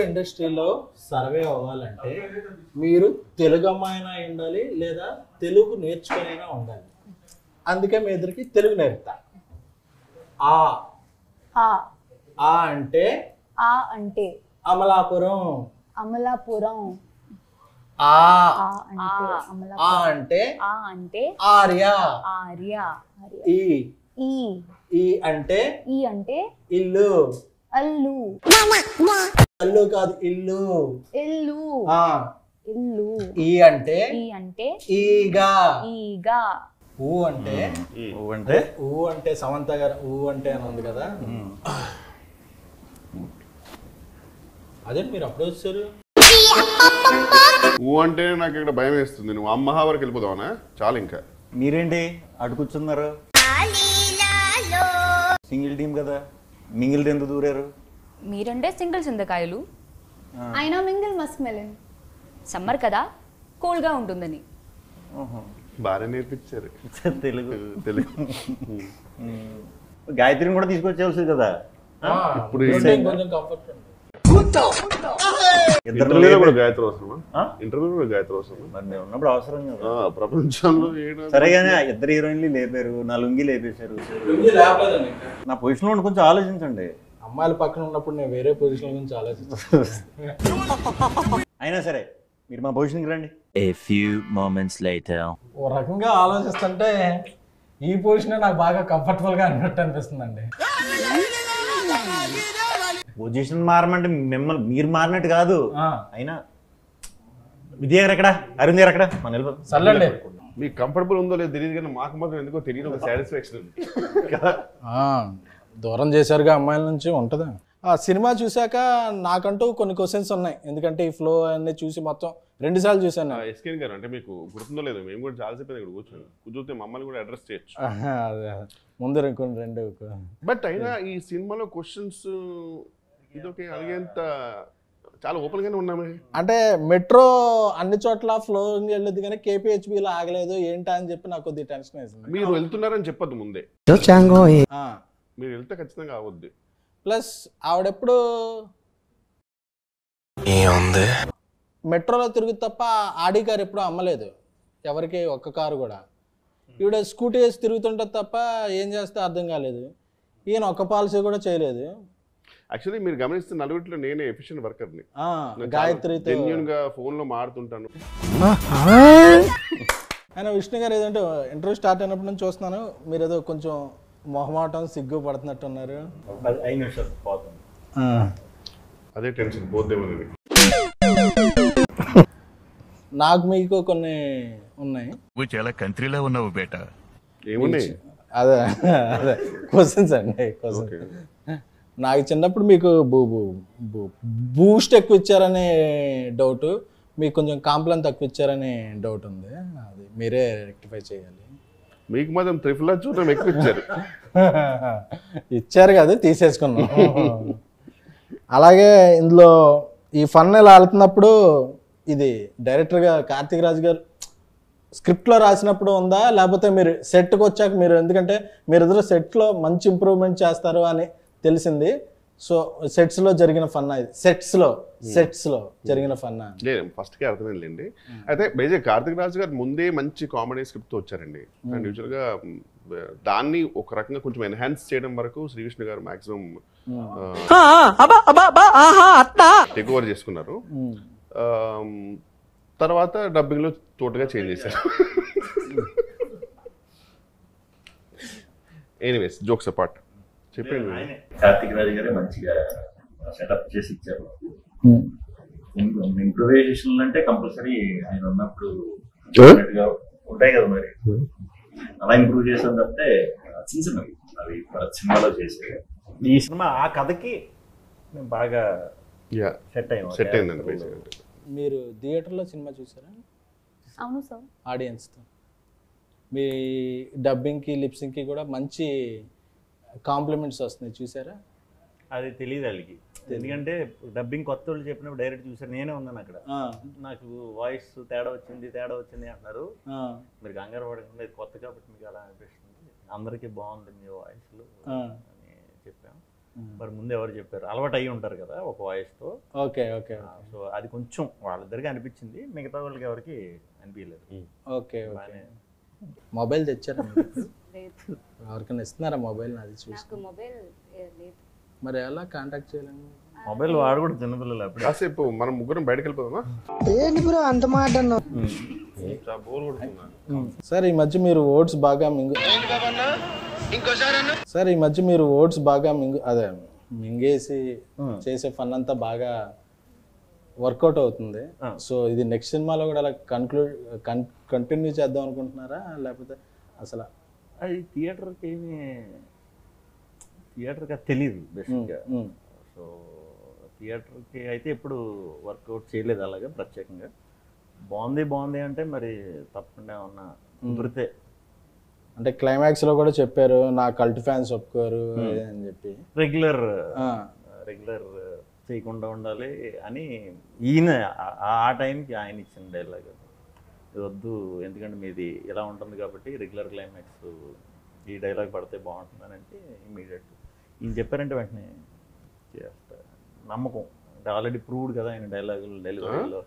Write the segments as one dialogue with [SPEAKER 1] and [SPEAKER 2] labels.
[SPEAKER 1] ఇండస్ట్రీలో సర్వే అవ్వాలంటే మీరు తెలుగు అమ్మాయినా ఉండాలి లేదా తెలుగు నేర్చుకునైనా ఉండాలి. అందుకే మీ ఇద్దరికి తెలుగు నేర్పుతా. ఆ
[SPEAKER 2] ఆ
[SPEAKER 1] ఆ అంటే
[SPEAKER 2] ఆ అంటే
[SPEAKER 1] అమలాపురం.
[SPEAKER 2] అమలాపురం.
[SPEAKER 1] ఆ
[SPEAKER 2] ఆ అంటే
[SPEAKER 1] ఆ
[SPEAKER 2] అమలాపురం.
[SPEAKER 1] అంటే
[SPEAKER 2] ఆ అంటే
[SPEAKER 1] ఆర్య.
[SPEAKER 2] ఆర్య.
[SPEAKER 1] ఈ
[SPEAKER 2] ఈ
[SPEAKER 1] ఈ అంటే
[SPEAKER 2] ఈ అంటే
[SPEAKER 1] ఇల్లు.
[SPEAKER 2] అల్లు.
[SPEAKER 1] అల్లు కాదు ఇల్లు.
[SPEAKER 2] ఇల్లు.
[SPEAKER 1] ఆ
[SPEAKER 2] ఇల్లు.
[SPEAKER 1] ఈ అంటే
[SPEAKER 2] ఈ అంటే
[SPEAKER 1] ఈగా.
[SPEAKER 2] ఈగా.
[SPEAKER 1] ఊ అంటే ఊ అంటే సమంత గారు ఊ అంటే అని ఉంది కదా, అదే మీరు అప్పుడు వచ్చారు.
[SPEAKER 3] ఊ అంటే నాకు ఇక్కడ భయం వేస్తుంది. నువ్వు అమ్మహా వరకు వెళ్ళిపోదావనా? చాలు ఇంకా.
[SPEAKER 4] మీరేంటి అటు కూర్చున్నారు? సింగిల్ టీం కదా, మింగిల్ ఎందుకు దూరారు?
[SPEAKER 5] మీరంటే సింగిల్ చింతకాయలు,
[SPEAKER 2] అయినా మింగిల్ మస్క్ మెలన్.
[SPEAKER 5] సమ్మర్ కదా కూల్గా ఉంటుందని.
[SPEAKER 3] బాగా నేర్పించారు
[SPEAKER 4] తెలుగు.
[SPEAKER 3] తెలుగు.
[SPEAKER 4] గాయత్రిని కూడా తీసుకొచ్చేవాల్సింది కదా.
[SPEAKER 3] ఇప్పుడు
[SPEAKER 1] కొంచెం కంఫర్ట్ ఉంది.
[SPEAKER 3] ఇంటర్వ్యూలో కూడా గాయత్రి అవసరమా? ఇంటర్వ్యూలో కూడా గాయత్రి అవసరమా?
[SPEAKER 4] మరి నేను ఉన్నప్పుడు అవసరం కదా.
[SPEAKER 3] ప్రపంచంలో
[SPEAKER 4] సరేగానే ఇద్దరు హీరోయిన్లు లేపారు, నా లుంగి లేపేశారు. నా పొజిషన్ లో కొంచెం ఆలోచించండి.
[SPEAKER 1] అమ్మాయిల పక్కన ఉన్నప్పుడు నేను వేరే పొజిషన్ గురించి ఆలోచిస్తాను.
[SPEAKER 4] అయినా సరే మీరు మా పొజిషన్కి రండి.
[SPEAKER 6] A few moments later.
[SPEAKER 1] ఓ రకంగా ఆలోచిస్తుంటే ఈ పొజిషన్ నాకు బాగా కంఫర్టబుల్ గా అన్నట్టు అనిపిస్తుందండి.
[SPEAKER 4] పొజిషన్ మారమంటే మిమ్మల్ని మీరు మారినట్టు కాదు. అయినా విద్య గారు ఎక్కడ, అరుణ్ గారు ఎక్కడ? మన వెళ్ళిపోతాం.
[SPEAKER 1] సర్లేండి.
[SPEAKER 3] మీకు కంఫర్టబుల్ ఉందో లేదో తెలియదు కానీ మాకు మాత్రం ఎందుకో తెలియదు ఒక సాటిస్ఫాక్షన్ ఉంది కదా.
[SPEAKER 1] దూరం చేశారుగా అమ్మాయిల నుంచి ఉంటుందా. ఆ సినిమా చూశాక నాకంటూ కొన్ని క్వశ్చన్స్ ఉన్నాయి, ఎందుకంటే ఈ ఫ్లో అన్నీ చూసి మొత్తం 2 సార్లు చూశాను.
[SPEAKER 3] ఎస్కేన్ గారు అంటే మీకు గుర్తుందో లేదో, మేము కూడా చాలాసేపు ఇక్కడ కూర్చొని మమ్మల్ని కూడా అడ్రస్ చేయొచ్చు.
[SPEAKER 1] ముందు 2
[SPEAKER 3] బట్ అయినా ఈ సినిమాలో క్వశ్చన్స్ ఇదొకే అడిగేంత చాలా ఓపెన్ గానే ఉన్నామే.
[SPEAKER 1] అంటే మెట్రో అన్ని చోట్ల ఫ్లోయింగ్ వెళ్ళదు కానీ కేపీహెచ్బిలో ఆగలేదు ఏంటా అని చెప్పి నాకు కొద్దిగా టెన్షన్ వేసింది.
[SPEAKER 3] మీరు వెళ్తున్నారని చెప్పద్దు ముందే, మీరు వెళ్తే ఖచ్చితంగా అవద్దు.
[SPEAKER 1] ప్లస్ ఆవిడెప్పుడు మెట్రోలో తిరుగు తప్ప ఆడి కారు ఎప్పుడు అమ్మలేదు ఎవరికి, ఒక్క కారు కూడా. ఈవిడ స్కూటీ వేసి తిరుగుతుంటే తప్ప ఏం చేస్తే అర్థం కాలేదు. ఈయన ఒక్క పాలసీ కూడా చేయలేదు.
[SPEAKER 3] యాక్చువల్లీ మీరు గమనిస్తే నలుగురిలో నేనే ఎఫిషియెంట్ వర్కర్ని.
[SPEAKER 1] గాయత్రితో
[SPEAKER 3] జెన్యూన్ గా ఫోన్ లో మాడుతుంటాను.
[SPEAKER 1] ఆయన విష్ణు గారు ఏదంటే ఇంటర్వ్యూ స్టార్ట్ అయినప్పటి నుంచి చూస్తున్నాను, మీరు ఏదో కొంచెం మొహమాటం సిగ్గు పడుతున్నట్టు ఉన్నారు.
[SPEAKER 4] 5 నిమిషాలు పోతుంది.
[SPEAKER 3] అదే టెన్షన్ పోద్దేమని.
[SPEAKER 1] నాకు మీకు కొన్ని ఉన్నాయి.
[SPEAKER 7] నువ్వు చాలా కంట్రీలో ఉన్నావు బేటా.
[SPEAKER 3] ఏమున్నాయి?
[SPEAKER 1] అదే అదే క్వశ్చన్స్ అండి. క్వశ్చన్ నాకు చిన్నప్పుడు మీకు బూస్ట్ ఎక్కువ ఇచ్చారనే డౌట్, మీకు కొంచెం కాంప్లైన్ తక్కువ ఇచ్చారనే డౌట్ ఉంది. అది మీరే రెక్టిఫై చేయాలి.
[SPEAKER 3] మీకు మాత్రం త్రిఫుల్ చూడడం ఎక్కువ ఇచ్చారు.
[SPEAKER 1] ఇచ్చారు కదా, తీసేసుకున్నాం. అలాగే ఇందులో ఈ ఫన్ ఇలా ఆడుతున్నప్పుడు ఇది డైరెక్టర్గా కార్తీక్ రాజు గారు స్క్రిప్ట్లో రాసినప్పుడు ఉందా, లేకపోతే మీరు సెట్కి వచ్చాక మీరు, ఎందుకంటే మీరిద్దరు సెట్లో మంచి ఇంప్రూవ్మెంట్ చేస్తారు అని తెలిసింది. సో సెట్స్లో జరిగిన ఫన్నా ఇది, సెట్స్లో జరిగిన ఫన్నా?
[SPEAKER 3] లేదు, ఫస్ట్కే అర్థమైందండి. అయితే బేసిక్ కార్తీక్ రాజు గారు ముందే మంచి కామెడీ స్క్రిప్ట్తో వచ్చారండి. అండ్ యూజువల్గా దాన్ని ఒక రకంగా కొంచెం ఎన్హాన్స్ చేయడం వరకు శ్రీకృష్ణ గారు మాక్సిమం టేక్ ఓవర్ చేసుకున్నారు. తర్వాత డబ్బింగ్లో తోటగా చేంజ్ చేశారు. ఎనీవేస్, జోక్స్ అపార్ట్ చెప్పండి.
[SPEAKER 4] కార్తీక్ రాజు గారే మంచిగా సెటప్ చేసి ఇచ్చారు. ఇంప్రూవైజేషన్ అంటే కంపల్సరీ ఆయన ఉన్నప్పుడు ఉంటాయి కదా, మరి అలా ఇంప్రూవ్ చేసాం తప్పితే చిన్న చిన్నవి అవి సినిమాలో చేసే. ఈ సినిమా ఆ కథకి బాగా సెట్
[SPEAKER 3] అయిందండి. బేసిక్
[SPEAKER 1] మీరు థియేటర్లో సినిమా చూసారా?
[SPEAKER 2] అవును సార్.
[SPEAKER 1] ఆడియన్స్తో మీ డబ్బింగ్కి లిప్సింగ్కి కూడా మంచి కాంప్లిమెంట్స్ వస్తున్నాయి, చూసారా?
[SPEAKER 4] అది తెలియదు వాళ్ళకి, ఎందుకంటే డబ్బింగ్ కొత్త వాళ్ళు చెప్పినప్పుడు డైరెక్ట్ చూసారు. నేనే ఉన్నాను అక్కడ. నాకు వాయిస్ తేడా వచ్చింది అంటున్నారు. మీరు కంగారు పడకండి, కొత్త కాబట్టి మీకు అలా అనిపిస్తుంది, అందరికీ బాగుంది మీ వాయిస్లు అని చెప్పాం. మరి ముందు ఎవరు చెప్పారు, అలవాటు అయ్యి ఉంటారు కదా ఒక వాయిస్తో.
[SPEAKER 1] ఓకే ఓకే
[SPEAKER 4] సో అది కొంచెం వాళ్ళిద్దరికి అనిపించింది, మిగతా వాళ్ళకి ఎవరికి అనిపించలేదు.
[SPEAKER 1] Okay okay.
[SPEAKER 4] బాగానే.
[SPEAKER 1] మొబైల్ తెచ్చారా మీరు?
[SPEAKER 2] లేదు,
[SPEAKER 1] ఎవరికైనా ఇస్తున్నారా మొబైల్? నాది చూసి
[SPEAKER 2] నాకు మొబైల్ లేదు.
[SPEAKER 1] మరి ఎలా కాంటాక్ట్ చేయాలండి?
[SPEAKER 4] మొబైల్ వాడకూడదు చిన్నపిల్లలు అప్పుడు.
[SPEAKER 3] కాసేపు మనం ముగ్గురం బయటకి వెళ్ళిపోదామా? చాలా బోర్ కొడుతున్నా.
[SPEAKER 1] సార్ ఈ మధ్య మీరు ఓట్స్ బాగా సార్ ఈ మధ్య మీరు ఓట్స్ బాగా అదే మింగేసి చేసే ఫన్ అంతా బాగా వర్కౌట్ అవుతుంది. సో ఇది నెక్స్ట్ సినిమాలో కూడా అలా కంటిన్యూ చేద్దాం అనుకుంటున్నారా, లేకపోతే అసలు?
[SPEAKER 4] అది థియేటర్కి తెలియదు బేసిక్గా. సో థియేటర్కి అయితే ఎప్పుడు వర్కౌట్ చేయలేదు అలాగా ప్రత్యేకంగా. బాగుంది అంటే మరి తప్పకుండా ఏమన్నా కుదిరితే.
[SPEAKER 1] అంటే క్లైమాక్స్ లో కూడా చెప్పారు నా కల్ట్ ఫ్యాన్స్ ఒప్పుకోరు అని చెప్పి.
[SPEAKER 4] రెగ్యులర్ చేయకుండా ఉండాలి అని ఈయన ఆ టైంకి ఆయన ఇచ్చిన డైలాగ్. ఇది వద్దు, ఎందుకంటే మీది ఇలా ఉంటుంది కాబట్టి రెగ్యులర్ క్లైమాక్స్ ఈ డైలాగ్ పడితే బాగుంటుందని అంటే ఇమీడియట్ ఈయన చెప్పారంటే వెంటనే చేస్తా. నమ్మకం అంటే ఆల్రెడీ ప్రూవ్డ్ కదా ఆయన డైలాగులు డెలివరీలో.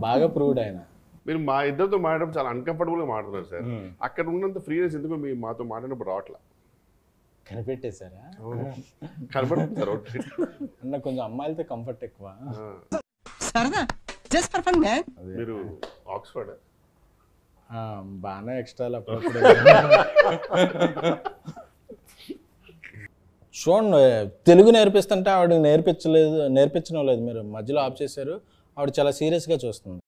[SPEAKER 1] బాగా ప్రూవ్డ్ ఆయన.
[SPEAKER 3] మీరు మా ఇద్దరితో మాట్లాడడం చాలా అన్కంఫర్టబుల్గా మాట్లాడుతున్నారు సార్. అక్కడ ఉన్నంత ఫ్రీనెస్ ఎందుకు మీ మాతో మాట్లాడినప్పుడు రావట్లా?
[SPEAKER 1] కనిపెట్టేశారా?
[SPEAKER 3] కనపడుతుంది సార్
[SPEAKER 1] అన్న కొంచెం అమ్మాయిలతో కంఫర్ట్ ఎక్కువ.
[SPEAKER 3] మీరు ఆక్స్ఫర్డ్
[SPEAKER 1] బాగానే ఎక్స్ట్రాలు అప్పుడప్పుడు. చూడండి, తెలుగు నేర్పిస్తుంటే ఆవిడ నేర్పించడం లేదు, మీరు మధ్యలో ఆఫ్ చేశారు. ఆవిడ చాలా సీరియస్గా చూస్తుంది.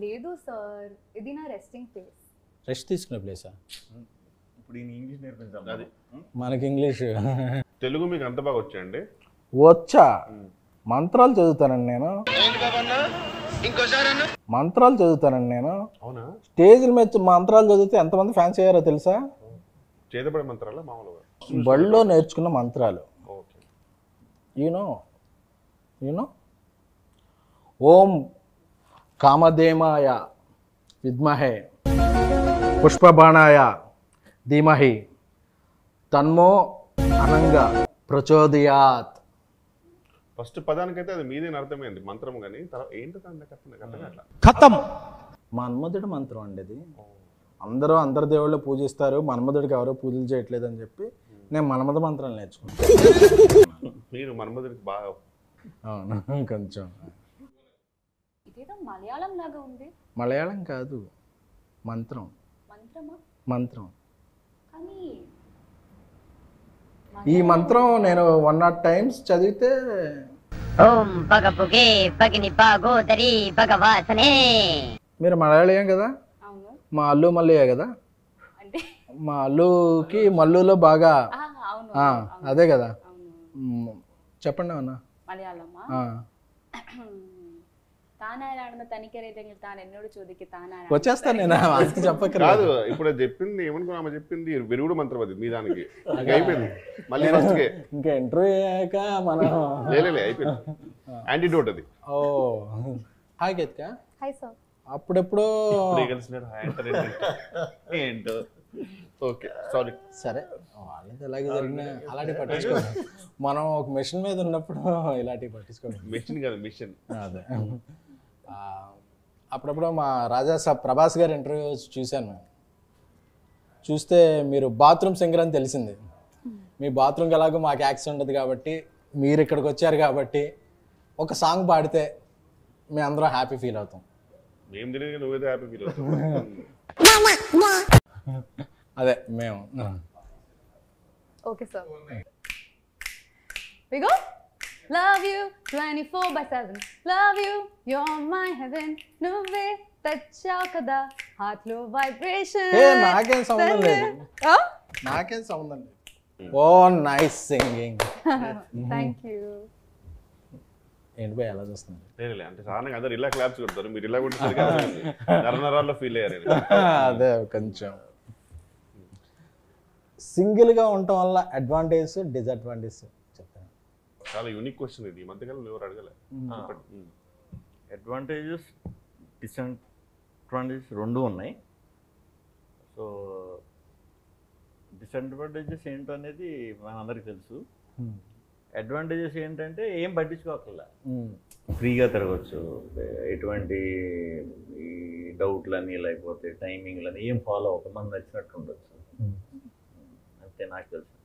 [SPEAKER 2] లేదు సార్, ఇది నా రెస్టింగ్ ప్లేస్.
[SPEAKER 1] రెస్ట్ తీసుకునే ప్లేసా?
[SPEAKER 4] ఇప్పుడు ఈయన ఇంగ్లీష్ నేర్పించాలి.
[SPEAKER 3] అది
[SPEAKER 1] మనకి ఇంగ్లీష్
[SPEAKER 3] తెలుగు మీకు అంత బాగా వచ్చాయండి?
[SPEAKER 1] వచ్చా, మంత్రాలు చదువుతానండి నేను. మంత్రాలు చదువుతానండి నేను.
[SPEAKER 3] అవునా?
[SPEAKER 1] స్టేజ్ల మీద మంత్రాలు చదివితే ఎంతమంది ఫ్యాన్స్ అయ్యారో తెలుసా?
[SPEAKER 3] చేతపడే మంత్రాలా మామూలుగా?
[SPEAKER 1] బడిలో నేర్చుకున్న మంత్రాలు.
[SPEAKER 3] ఓకే.
[SPEAKER 1] యూనో ఓం కామధేమాయ విద్మహే పుష్పబాణాయ ధీమహి తన్మో అనంగా ప్రచోదయాత్.
[SPEAKER 3] ఫస్ట్ పదానికైతే అది మీదేని అర్థమైంది మంత్రం, కానీ తర్వాత ఏంటో అట్లా
[SPEAKER 1] ఖతం. మన్మధుడి మంత్రం అండి అది. అందరు దేవుళ్ళు పూజిస్తారు, మన్మధుడికి ఎవరో పూజలు చేయట్లేదు అని చెప్పి నేను మన్మధ మంత్రాలు నేర్చుకున్నాను.
[SPEAKER 3] మీరు మన్మధుడికి బాగా.
[SPEAKER 1] అవును, కొంచెం.
[SPEAKER 2] ఇదేదో మలయాళం లాగా ఉంది.
[SPEAKER 1] మలయాళం కాదు, మంత్రం.
[SPEAKER 2] మంత్రమా?
[SPEAKER 1] మంత్రం.
[SPEAKER 2] కానీ
[SPEAKER 1] ఈ మంత్రం నేను 100 times చదివితే.
[SPEAKER 8] ఓం పగపుగే పగిని పాగోదరి భగవాసనే.
[SPEAKER 1] మీరు మలయాళీయం కదా?
[SPEAKER 2] అవును.
[SPEAKER 1] మా అల్లు మల్లయ్య కదా?
[SPEAKER 2] అంటే
[SPEAKER 1] మా అల్లుకి మల్లులో బాగా.
[SPEAKER 2] అవును,
[SPEAKER 1] అదే కదా.
[SPEAKER 2] అవును.
[SPEAKER 1] చెప్పండి అన్న.
[SPEAKER 2] మలయాళమా? తానారాయణ తనిఖీ తాను ఎన్నోడు చూదికి తానారాయణ.
[SPEAKER 1] వచ్చేస్తాను నేను, అందుకు చెప్పకరా.
[SPEAKER 3] కాదు, ఇప్పుడు చెప్పింది ఏమనుకున్నా, ఆమె చెప్పింది విరుగుడు మంత్రం అది మీ దానికి అయిపోయింది. మళ్ళీ ఫస్ట్కే
[SPEAKER 1] ఇంకా ఇంటర్వ్యూ అయ్యాక మనం
[SPEAKER 3] అయిపోయింది. యాంటీడోట్ అది.
[SPEAKER 1] ఓ హాయ్ కేత్క.
[SPEAKER 2] Hi sir.
[SPEAKER 1] అప్పుడెప్పుడు
[SPEAKER 3] ఏంటో. Okay, sorry.
[SPEAKER 1] సరే, వాళ్ళది ఎలాగే జరిగినా అలాంటివి పట్టించుకోండి. మనం ఒక మిషన్ మీద ఉన్నప్పుడు ఇలాంటివి పట్టించుకోండి.
[SPEAKER 3] మిషన్ కాదు, మిషన్.
[SPEAKER 1] అదే. అప్పుడప్పుడు మా రాజా సాబ్ ప్రభాస్ గారి ఇంటర్వ్యూ చూశాను మేము. చూస్తే మీరు బాత్రూమ్ సింగర్ అని తెలిసింది. మీ బాత్రూమ్కి ఎలాగో మాకు యాక్సెస్ ఉండదు కాబట్టి, మీరు ఇక్కడికి వచ్చారు కాబట్టి ఒక సాంగ్ పాడితే మేము అందరం హ్యాపీ ఫీల్ అవుతాం.
[SPEAKER 3] మేము తెలియదు, నువ్వేదో హ్యాపీ ఫీల్ అవుతావు.
[SPEAKER 1] అదే మేము.
[SPEAKER 2] Okay sir. We go. Love you 24/7. Love you, you're my heaven. నువ్వే తెచ్చావు కదా హార్ట్ లో వైబ్రేషన్.
[SPEAKER 1] నాకేం సంబంధం లేదు, నాకేం సంబంధం లేదు. ఓ నైస్ సింగింగ్.
[SPEAKER 2] Thank you.
[SPEAKER 1] ఏంటి పోయి ఎలా చూస్తున్నారు?
[SPEAKER 3] లేదు అంటే సాధారణంగా అందరు ఇలా క్లాప్స్ కొడతారు, మీరు ఇలా కొట్టేసరికి నరనరాల్లో ఫీల్ అయ్యారు.
[SPEAKER 1] అదే కొంచెం సింగిల్గా ఉండటం వల్ల అడ్వాంటేజ్ డిసడ్వాంటేజ్ చెప్తాను.
[SPEAKER 3] చాలా యూనిక్ క్వశ్చన్ ఇది, ఈ మధ్యకాలంలో ఎవరు అడగలే.
[SPEAKER 4] అడ్వాంటేజెస్ డిసడ్వాంటేజెస్ రెండు ఉన్నాయి. సో
[SPEAKER 9] డిసడ్వాంటేజెస్ ఏంటో అనేది మనందరికీ తెలుసు. అడ్వాంటేజెస్ ఏంటంటే ఏం పట్టించుకోకల్లా, ఫ్రీగా తిరగచ్చు, ఎటువంటి ఈ డౌట్లని లేకపోతే టైమింగ్లని ఏం ఫాలో అవ్వక మనకు నచ్చినట్టు ఉండొచ్చు. అంతే నాకు తెలుసు.